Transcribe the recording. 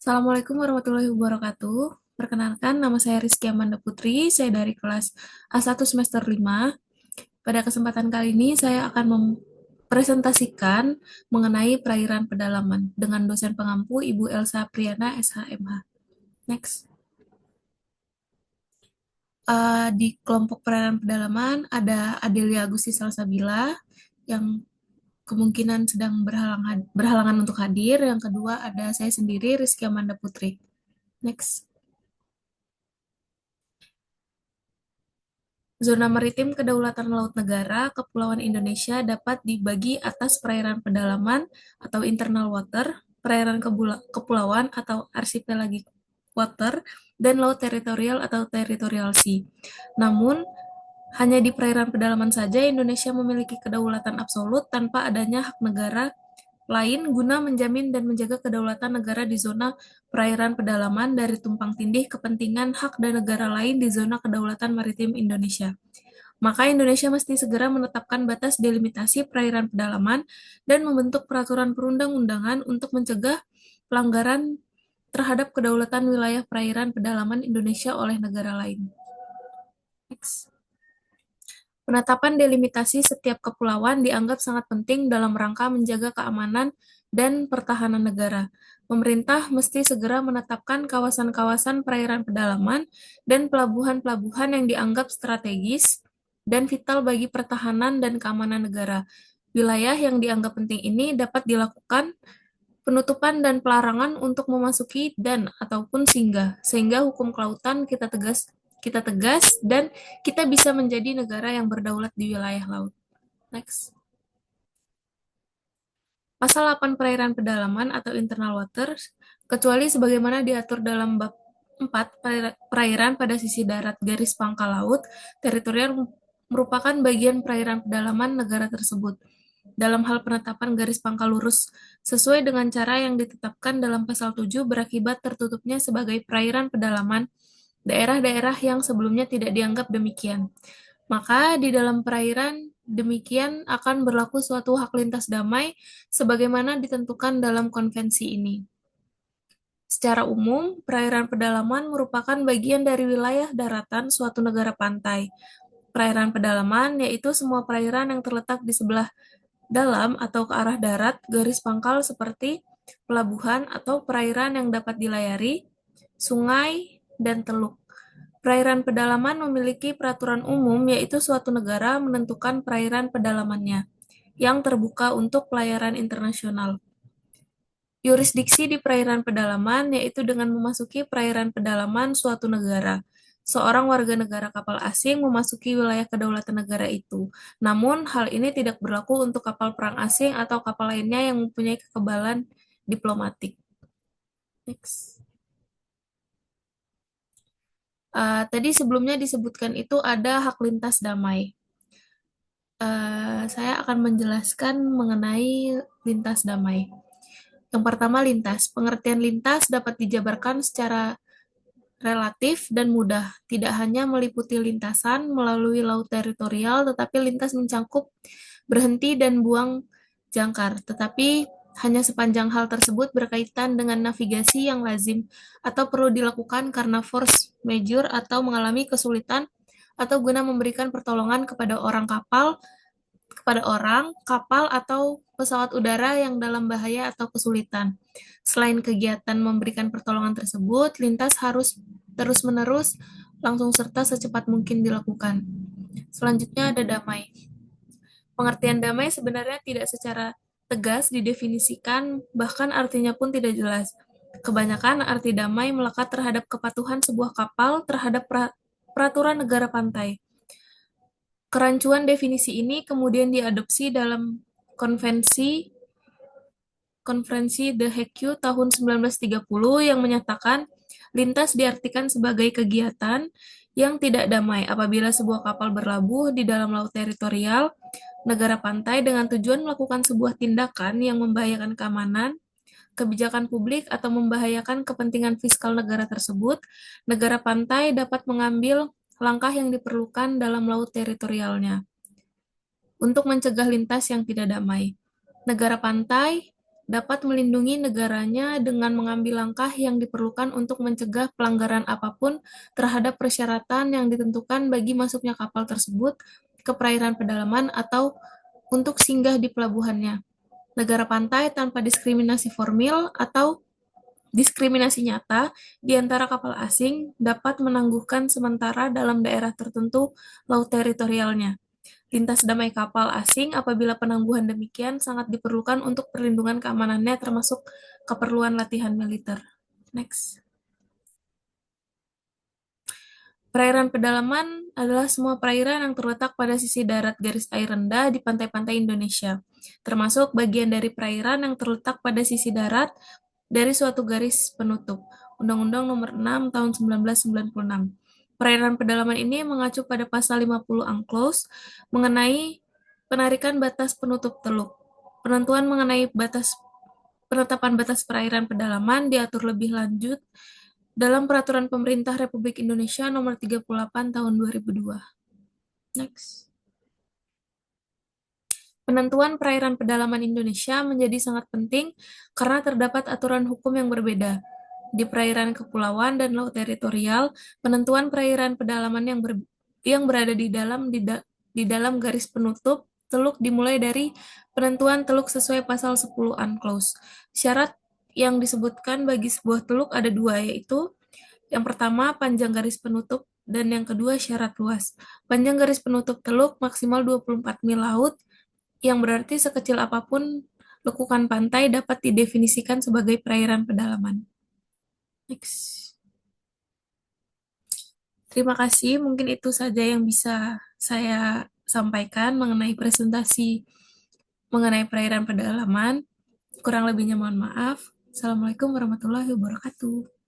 Assalamualaikum warahmatullahi wabarakatuh. Perkenalkan, nama saya Rizky Amanda Putri. Saya dari kelas A1 semester 5. Pada kesempatan kali ini, saya akan mempresentasikan mengenai perairan pedalaman dengan dosen pengampu Ibu Elsa Priana, SHMH. Next. Di kelompok perairan pedalaman ada Adelia Agusti Salsabila yang kemungkinan sedang berhalangan untuk hadir. Yang kedua ada saya sendiri, Rizky Amanda Putri. Next. Zona maritim kedaulatan laut negara Kepulauan Indonesia dapat dibagi atas perairan pedalaman atau internal water, perairan kepulauan atau archipelagic water, dan laut teritorial atau territorial sea. Namun, hanya di perairan pedalaman saja Indonesia memiliki kedaulatan absolut tanpa adanya hak negara lain guna menjamin dan menjaga kedaulatan negara di zona perairan pedalaman dari tumpang tindih kepentingan hak dan negara lain di zona kedaulatan maritim Indonesia. Maka Indonesia mesti segera menetapkan batas delimitasi perairan pedalaman dan membentuk peraturan perundang-undangan untuk mencegah pelanggaran terhadap kedaulatan wilayah perairan pedalaman Indonesia oleh negara lain. Next. Penetapan delimitasi setiap kepulauan dianggap sangat penting dalam rangka menjaga keamanan dan pertahanan negara. Pemerintah mesti segera menetapkan kawasan-kawasan perairan pedalaman dan pelabuhan-pelabuhan yang dianggap strategis dan vital bagi pertahanan dan keamanan negara. Wilayah yang dianggap penting ini dapat dilakukan penutupan dan pelarangan untuk memasuki dan ataupun singgah, sehingga hukum kelautan kita tegas dan kita bisa menjadi negara yang berdaulat di wilayah laut. Next. Pasal 8 perairan pedalaman atau internal waters, kecuali sebagaimana diatur dalam bab 4 perairan pada sisi darat garis pangkal laut, teritorial merupakan bagian perairan pedalaman negara tersebut. Dalam hal penetapan garis pangkal lurus sesuai dengan cara yang ditetapkan dalam pasal 7 berakibat tertutupnya sebagai perairan pedalaman daerah-daerah yang sebelumnya tidak dianggap demikian. Maka di dalam perairan demikian akan berlaku suatu hak lintas damai sebagaimana ditentukan dalam konvensi ini. Secara umum, perairan pedalaman merupakan bagian dari wilayah daratan suatu negara pantai. Perairan pedalaman yaitu semua perairan yang terletak di sebelah dalam atau ke arah darat garis pangkal seperti pelabuhan atau perairan yang dapat dilayari, sungai, dan teluk. Perairan pedalaman memiliki peraturan umum yaitu suatu negara menentukan perairan pedalamannya yang terbuka untuk pelayaran internasional. Yurisdiksi di perairan pedalaman yaitu dengan memasuki perairan pedalaman suatu negara. Seorang warga negara kapal asing memasuki wilayah kedaulatan negara itu. Namun, hal ini tidak berlaku untuk kapal perang asing atau kapal lainnya yang mempunyai kekebalan diplomatik. Next. Tadi sebelumnya disebutkan itu ada hak lintas damai. Saya akan menjelaskan mengenai lintas damai. Yang pertama, lintas. Pengertian lintas dapat dijabarkan secara relatif dan mudah, tidak hanya meliputi lintasan melalui laut teritorial, tetapi lintas mencangkup berhenti dan buang jangkar, tetapi hanya sepanjang hal tersebut berkaitan dengan navigasi yang lazim atau perlu dilakukan karena force majeure atau mengalami kesulitan atau guna memberikan pertolongan kepada orang, kapal, atau pesawat udara yang dalam bahaya atau kesulitan. Selain kegiatan memberikan pertolongan tersebut, lintas harus terus-menerus langsung serta secepat mungkin dilakukan. Selanjutnya ada damai. Pengertian damai sebenarnya tidak secara tegas didefinisikan, bahkan artinya pun tidak jelas. Kebanyakan arti damai melekat terhadap kepatuhan sebuah kapal terhadap peraturan negara pantai. Kerancuan definisi ini kemudian diadopsi dalam Konferensi The Hague tahun 1930 yang menyatakan lintas diartikan sebagai kegiatan yang tidak damai apabila sebuah kapal berlabuh di dalam laut teritorial negara pantai dengan tujuan melakukan sebuah tindakan yang membahayakan keamanan, kebijakan publik, atau membahayakan kepentingan fiskal negara tersebut, negara pantai dapat mengambil langkah yang diperlukan dalam laut teritorialnya untuk mencegah lintas yang tidak damai. Negara pantai dapat melindungi negaranya dengan mengambil langkah yang diperlukan untuk mencegah pelanggaran apapun terhadap persyaratan yang ditentukan bagi masuknya kapal tersebut ke perairan pedalaman atau untuk singgah di pelabuhannya. Negara pantai tanpa diskriminasi formil atau diskriminasi nyata di antara kapal asing dapat menangguhkan sementara dalam daerah tertentu laut teritorialnya. Lintas damai kapal asing apabila penangguhan demikian sangat diperlukan untuk perlindungan keamanannya termasuk keperluan latihan militer. Next. Perairan pedalaman adalah semua perairan yang terletak pada sisi darat garis air rendah di pantai-pantai Indonesia, termasuk bagian dari perairan yang terletak pada sisi darat dari suatu garis penutup. Undang-Undang Nomor 6 Tahun 1996. Perairan pedalaman ini mengacu pada pasal 50 UNCLOS mengenai penarikan batas penutup teluk. Penentuan mengenai penetapan batas perairan pedalaman diatur lebih lanjut dalam Peraturan Pemerintah Republik Indonesia Nomor 38 Tahun 2002. Next. Penentuan perairan pedalaman Indonesia menjadi sangat penting karena terdapat aturan hukum yang berbeda. Di perairan kepulauan dan laut teritorial, penentuan perairan pedalaman yang berada di dalam garis penutup teluk dimulai dari penentuan teluk sesuai pasal 10 UNCLOS. Syarat yang disebutkan bagi sebuah teluk ada dua, yaitu yang pertama panjang garis penutup dan yang kedua syarat luas. Panjang garis penutup teluk maksimal 24 mil laut, yang berarti sekecil apapun lekukan pantai dapat didefinisikan sebagai perairan pedalaman. Next. Terima kasih, mungkin itu saja yang bisa saya sampaikan mengenai presentasi mengenai perairan pedalaman. Kurang lebihnya mohon maaf. Assalamualaikum warahmatullahi wabarakatuh.